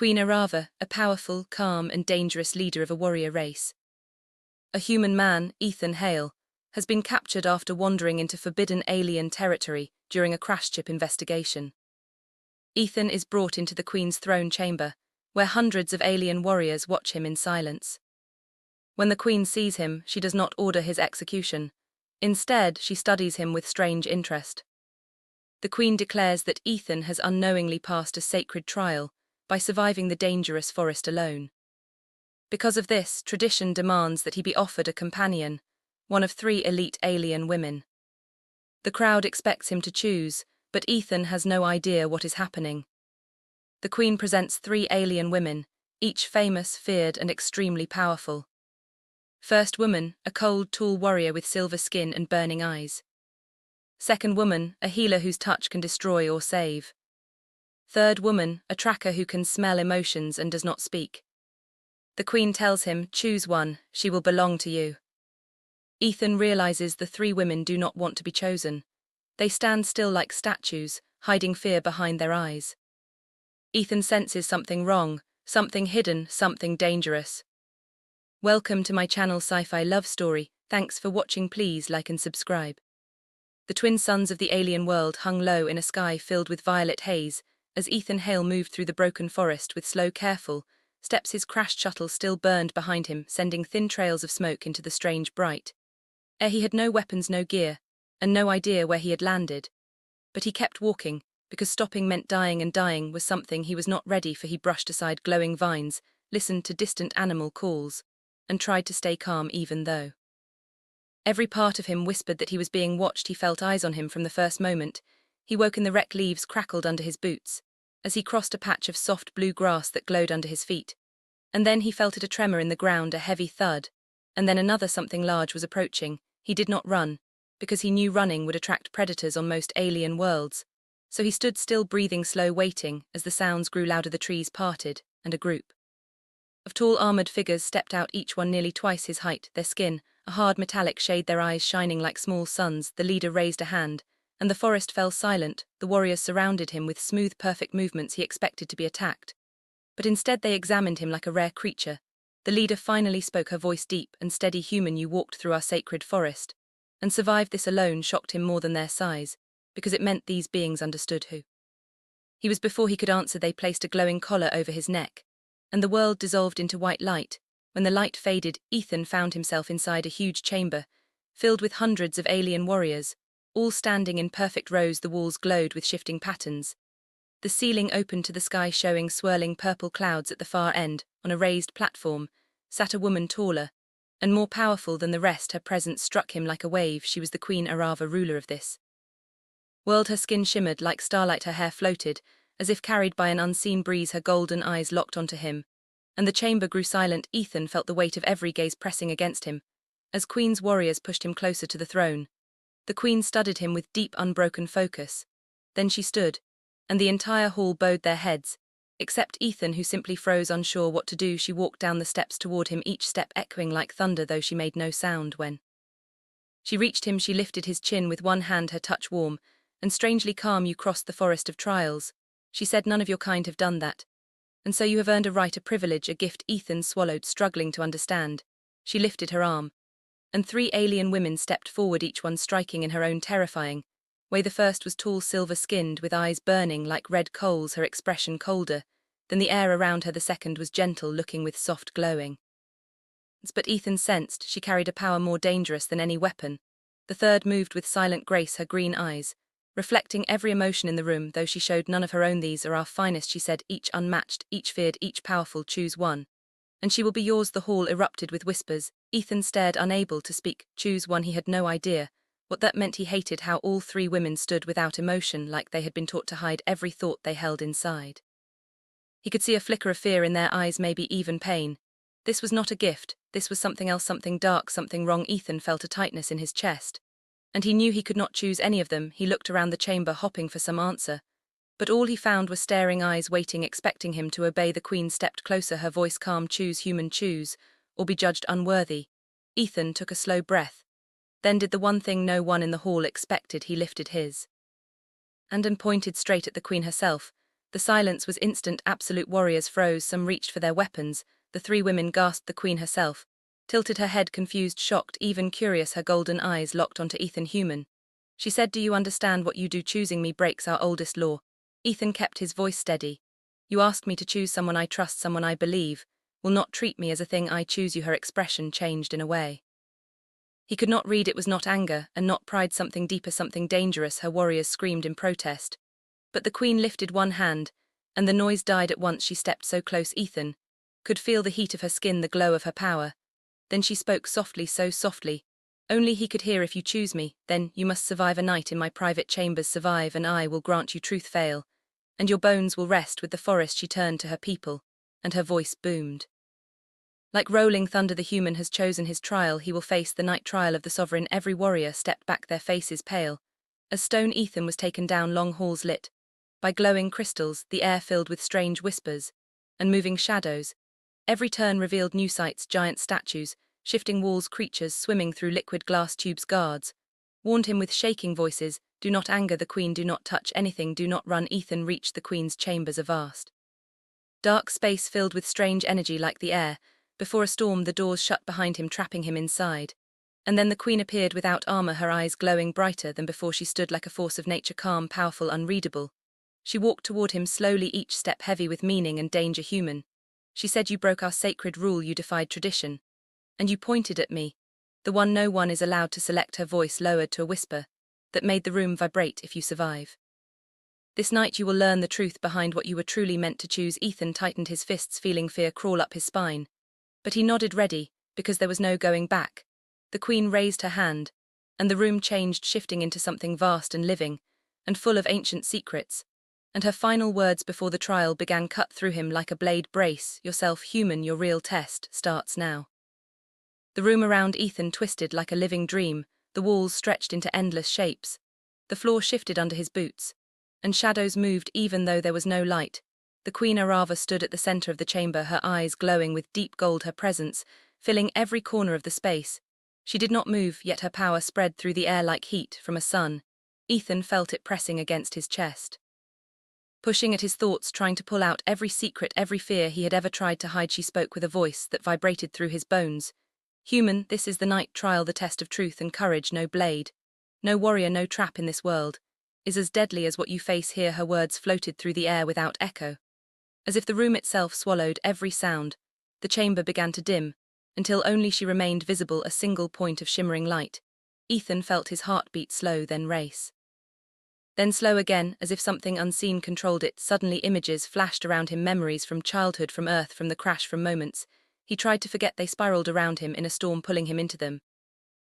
Queen Arava, a powerful, calm, and dangerous leader of a warrior race. A human man, Ethan Hale, has been captured after wandering into forbidden alien territory during a crash ship investigation. Ethan is brought into the Queen's throne chamber, where hundreds of alien warriors watch him in silence. When the Queen sees him, she does not order his execution. Instead, she studies him with strange interest. The Queen declares that Ethan has unknowingly passed a sacred trial by surviving the dangerous forest alone. Because of this, tradition demands that he be offered a companion, one of 3 elite alien women. The crowd expects him to choose, but Ethan has no idea what is happening. The Queen presents 3 alien women, each famous, feared, and extremely powerful. First woman, a cold, tall warrior with silver skin and burning eyes. Second woman, a healer whose touch can destroy or save. Third woman, a tracker who can smell emotions and does not speak. The Queen tells him, choose one, she will belong to you. Ethan realizes the 3 women do not want to be chosen. They stand still like statues, hiding fear behind their eyes. Ethan senses something wrong, something hidden, something dangerous. Welcome to my channel Sci-Fi Love Story. Thanks for watching. Please like and subscribe. The twin suns of the alien world hung low in a sky filled with violet haze as Ethan Hale moved through the broken forest with slow, careful steps. His crashed shuttle still burned behind him, sending thin trails of smoke into the strange bright air. He had no weapons, no gear, and no idea where he had landed. But he kept walking, because stopping meant dying, and dying was something he was not ready for. He brushed aside glowing vines, listened to distant animal calls, and tried to stay calm even though every part of him whispered that he was being watched. He felt eyes on him from the first moment he woke, and the wreck leaves crackled under his boots as he crossed a patch of soft blue grass that glowed under his feet. And then he felt it, a tremor in the ground, a heavy thud, and then another. Something large was approaching. He did not run, because he knew running would attract predators on most alien worlds, so he stood still, breathing slow, waiting as the sounds grew louder. The trees parted, and a group of tall armored figures stepped out, each one nearly twice his height, their skin a hard metallic shade, their eyes shining like small suns. The leader raised a hand, and the forest fell silent. The warriors surrounded him with smooth, perfect movements. He expected to be attacked, but instead they examined him like a rare creature. The leader finally spoke, her voice deep and steady. Human, you walked through our sacred forest and survived. This alone shocked him more than their size, because it meant these beings understood who he was. Before he could answer, they placed a glowing collar over his neck, and the world dissolved into white light. When the light faded, Ethan found himself inside a huge chamber, filled with hundreds of alien warriors, all standing in perfect rows. The walls glowed with shifting patterns. The ceiling opened to the sky, showing swirling purple clouds. At the far end, on a raised platform, sat a woman taller and more powerful than the rest. Her presence struck him like a wave. She was the Queen Arava, ruler of this world. Her skin shimmered like starlight, her hair floated as if carried by an unseen breeze. Her golden eyes locked onto him, and the chamber grew silent. Ethan felt the weight of every gaze pressing against him as Queen's warriors pushed him closer to the throne. The Queen studied him with deep, unbroken focus. Then she stood, and the entire hall bowed their heads, except Ethan, who simply froze, unsure what to do. She walked down the steps toward him, each step echoing like thunder, though she made no sound. When she reached him, she lifted his chin with one hand, her touch warm and strangely calm. You crossed the forest of trials, she said. None of your kind have done that, and so you have earned a right, a privilege, a gift. Ethan swallowed, struggling to understand. She lifted her arm, and 3 alien women stepped forward, each one striking in her own terrifying way. The first was tall, silver-skinned, with eyes burning like red coals, her expression colder than the air around her. The second was gentle looking, with soft glowing. But Ethan sensed she carried a power more dangerous than any weapon. The third moved with silent grace, her green eyes reflecting every emotion in the room, though she showed none of her own. These are our finest, she said, each unmatched, each feared, each powerful. Choose one, and she will be yours. The hall erupted with whispers. Ethan stared, unable to speak. Choose one. He had no idea what that meant. He hated how all 3 women stood without emotion, like they had been taught to hide every thought they held inside. He could see a flicker of fear in their eyes, maybe even pain. This was not a gift, this was something else, something dark, something wrong. Ethan felt a tightness in his chest, and he knew he could not choose any of them. He looked around the chamber, hoping for some answer, but all he found were staring eyes, waiting, expecting him to obey. The Queen stepped closer, her voice calm. Choose, human, choose, or be judged unworthy. Ethan took a slow breath, then did the one thing no one in the hall expected. He lifted his hand and pointed straight at the Queen herself. The silence was instant. Absolute warriors froze, some reached for their weapons. The three women gasped. The queen herself tilted her head, confused, shocked, even curious, her golden eyes locked onto Ethan. Human, she said, do you understand what you do? Choosing me breaks our oldest law. Ethan kept his voice steady. You asked me to choose someone I trust, someone I believe will not treat me as a thing. I choose you. Her expression changed in a way he could not read. It was not anger and not pride, something deeper, something dangerous. Her warriors screamed in protest. But the queen lifted one hand, and the noise died at once. She stepped so close Ethan could feel the heat of her skin, the glow of her power. Then she spoke softly, so softly only he could hear. If you choose me, then you must survive a night in my private chambers. Survive, and I will grant you truth. Fail, and your bones will rest with the forest. She turned to her people, and her voice boomed like rolling thunder. The human has chosen his trial. He will face the night trial of the sovereign. Every warrior stepped back, their faces pale as stone. Ethan was taken down long halls lit by glowing crystals, the air filled with strange whispers and moving shadows. Every turn revealed new sights, giant statues, shifting walls, creatures swimming through liquid glass tubes. Guards warned him with shaking voices, do not anger the queen, do not touch anything, do not run. Ethan reached the queen's chambers, a vast dark space filled with strange energy like the air. Before a storm, the doors shut behind him, trapping him inside. And then the queen appeared without armor, her eyes glowing brighter than before. She stood like a force of nature, calm, powerful, unreadable. She walked toward him slowly, each step heavy with meaning and danger. Human, she said, you broke our sacred rule, you defied tradition. And you pointed at me, the one no one is allowed to select. Her voice lowered to a whisper that made the room vibrate. If you survive this night, you will learn the truth behind what you were truly meant to choose. Ethan tightened his fists, feeling fear crawl up his spine. But he nodded, ready, because there was no going back. The queen raised her hand, and the room changed, shifting into something vast and living, and full of ancient secrets. And her final words before the trial began cut through him like a blade. Brace yourself, human, your real test starts now. The room around Ethan twisted like a living dream, the walls stretched into endless shapes. The floor shifted under his boots, and shadows moved even though there was no light. The Queen Arava stood at the center of the chamber, her eyes glowing with deep gold, her presence filling every corner of the space. She did not move, yet her power spread through the air like heat from a sun. Ethan felt it pressing against his chest, pushing at his thoughts, trying to pull out every secret, every fear he had ever tried to hide. She spoke with a voice that vibrated through his bones. Human, this is the night trial, the test of truth and courage. No blade, no warrior, no trap in this world is as deadly as what you face here. Her words floated through the air without echo. As if the room itself swallowed every sound, the chamber began to dim, until only she remained visible, a single point of shimmering light. Ethan felt his heartbeat slow, then race. Then slow again, as if something unseen controlled it. Suddenly images flashed around him, memories from childhood, from Earth, from the crash, from moments he tried to forget. They spiraled around him in a storm, pulling him into them.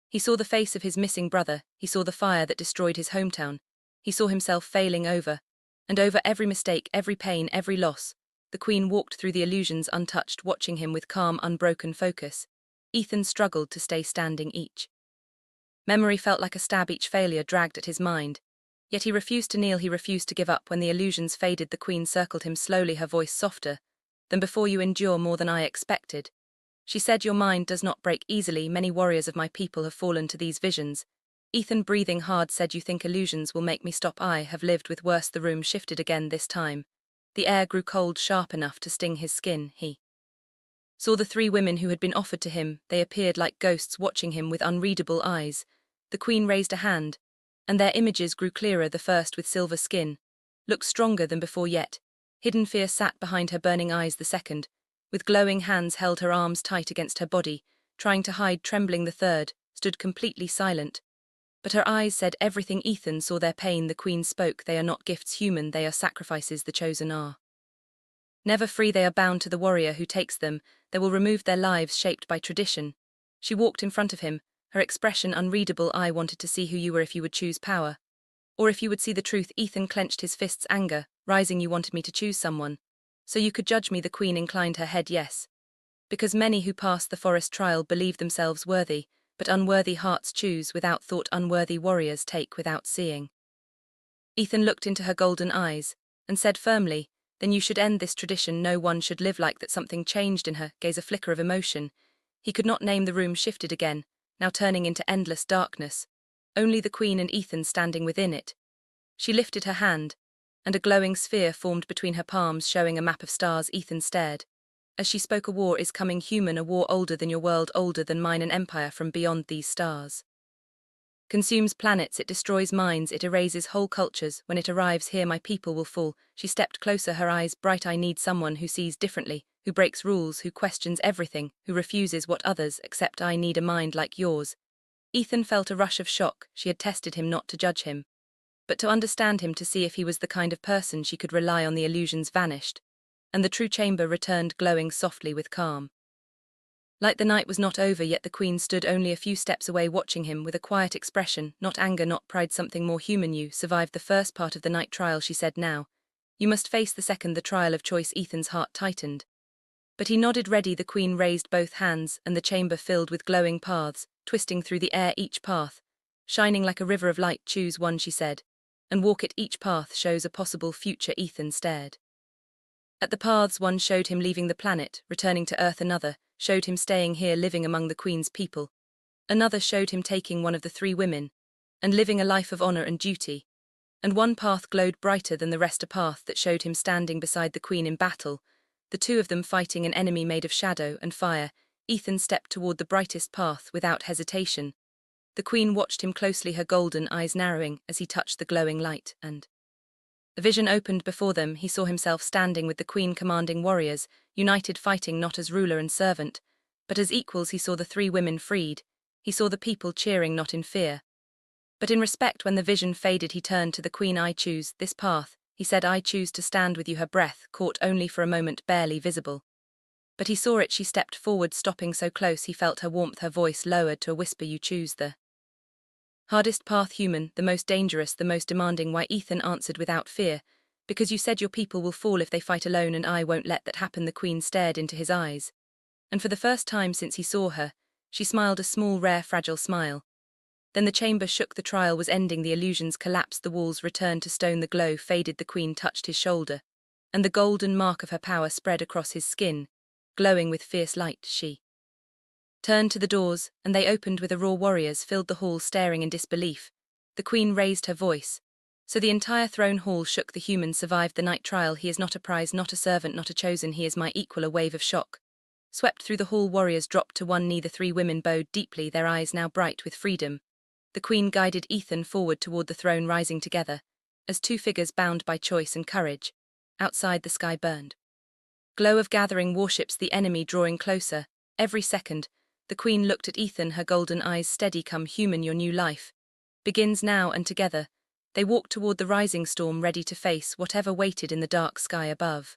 He saw the face of his missing brother, he saw the fire that destroyed his hometown, he saw himself failing over and over, every mistake, every pain, every loss. The Queen walked through the illusions untouched, watching him with calm, unbroken focus. Ethan struggled to stay standing. Each memory felt like a stab, each failure dragged at his mind. Yet he refused to kneel, he refused to give up. When the illusions faded, the Queen circled him slowly, her voice softer than before. You endure more than I expected. She said, your mind does not break easily. Many warriors of my people have fallen to these visions. Ethan, breathing hard, said, you think illusions will make me stop? I have lived with worse. The room shifted again, this time the air grew cold, sharp enough to sting his skin. He saw the three women who had been offered to him. They appeared like ghosts, watching him with unreadable eyes. The Queen raised a hand, and their images grew clearer. The first, with silver skin, looked stronger than before, yet hidden fear sat behind her burning eyes. The second, with glowing hands, held her arms tight against her body, trying to hide trembling. The third stood completely silent, but her eyes said everything. Ethan saw their pain. The Queen spoke, they are not gifts, human, they are sacrifices. The chosen are never free, they are bound to the warrior who takes them. They will remove their lives shaped by tradition. She walked in front of him, her expression unreadable. I wanted to see who you were, if you would choose power, or if you would see the truth. Ethan clenched his fists, anger rising. You wanted me to choose someone so you could judge me. The Queen inclined her head. Yes, because many who pass the forest trial believe themselves worthy, but unworthy hearts choose without thought. Unworthy warriors take without seeing. Ethan looked into her golden eyes and said firmly, then you should end this tradition. No one should live like that. Something changed in her gaze, a flicker of emotion he could not name. The room shifted again, now turning into endless darkness, only the Queen and Ethan standing within it. She lifted her hand, and a glowing sphere formed between her palms showing a map of stars. Ethan stared. As she spoke, a war is coming, human, a war older than your world, older than mine, an empire from beyond these stars. Consumes planets, it destroys minds, it erases whole cultures. When it arrives here, my people will fall. She stepped closer, her eyes bright. I need someone who sees differently, who breaks rules, who questions everything, who refuses what others accept. I need a mind like yours. Ethan felt a rush of shock. She had tested him not to judge him, but to understand him, to see if he was the kind of person she could rely on. The illusions vanished, and the true chamber returned, glowing softly with calm. Like the night was not over yet, the Queen stood only a few steps away, watching him with a quiet expression, not anger, not pride, something more human. You survived the first part of the night trial, she said. Now you must face the second, the trial of choice. Ethan's heart tightened, but he nodded ready. The Queen raised both hands, and the chamber filled with glowing paths, twisting through the air, each path shining like a river of light. Choose one, she said, and walk it. Each path shows a possible future. Ethan stared at the paths. One showed him leaving the planet, returning to Earth. Another showed him staying here, living among the Queen's people. Another showed him taking one of the three women and living a life of honor and duty. And one path glowed brighter than the rest, a path that showed him standing beside the Queen in battle, the two of them fighting an enemy made of shadow and fire. Ethan stepped toward the brightest path without hesitation. The Queen watched him closely, her golden eyes narrowing as he touched the glowing light, and a vision opened before them. He saw himself standing with the Queen, commanding warriors, united, fighting not as ruler and servant, but as equals. He saw the three women freed. He saw the people cheering not in fear, but in respect. When the vision faded, he turned to the Queen. I choose this path, he said. I choose to stand with you. Her breath caught only for a moment, barely visible, but he saw it. She stepped forward, stopping so close he felt her warmth, her voice lowered to a whisper. You choose the hardest path, human, the most dangerous, the most demanding. Why? Ethan answered without fear. Because you said your people will fall if they fight alone, and I won't let that happen. The Queen stared into his eyes, and for the first time since he saw her, she smiled, a small, rare, fragile smile. Then the chamber shook. The trial was ending. The illusions collapsed. The walls returned to stone. The glow faded. The Queen touched his shoulder, and the golden mark of her power spread across his skin, glowing with fierce light. She turned to the doors, and they opened with a roar. Warriors filled the hall, staring in disbelief. The Queen raised her voice, so the entire throne hall shook. The human survived the night trial. He is not a prize, not a servant, not a chosen. He is my equal. A wave of shock swept through the hall. Warriors dropped to one knee. The three women bowed deeply, their eyes now bright with freedom. The Queen guided Ethan forward toward the throne, rising together as two figures bound by choice and courage. Outside, the sky burned. Glow of gathering warships, the enemy drawing closer every second. The Queen looked at Ethan, her golden eyes steady. Come, human, your new life begins now. And together they walked toward the rising storm, ready to face whatever waited in the dark sky above.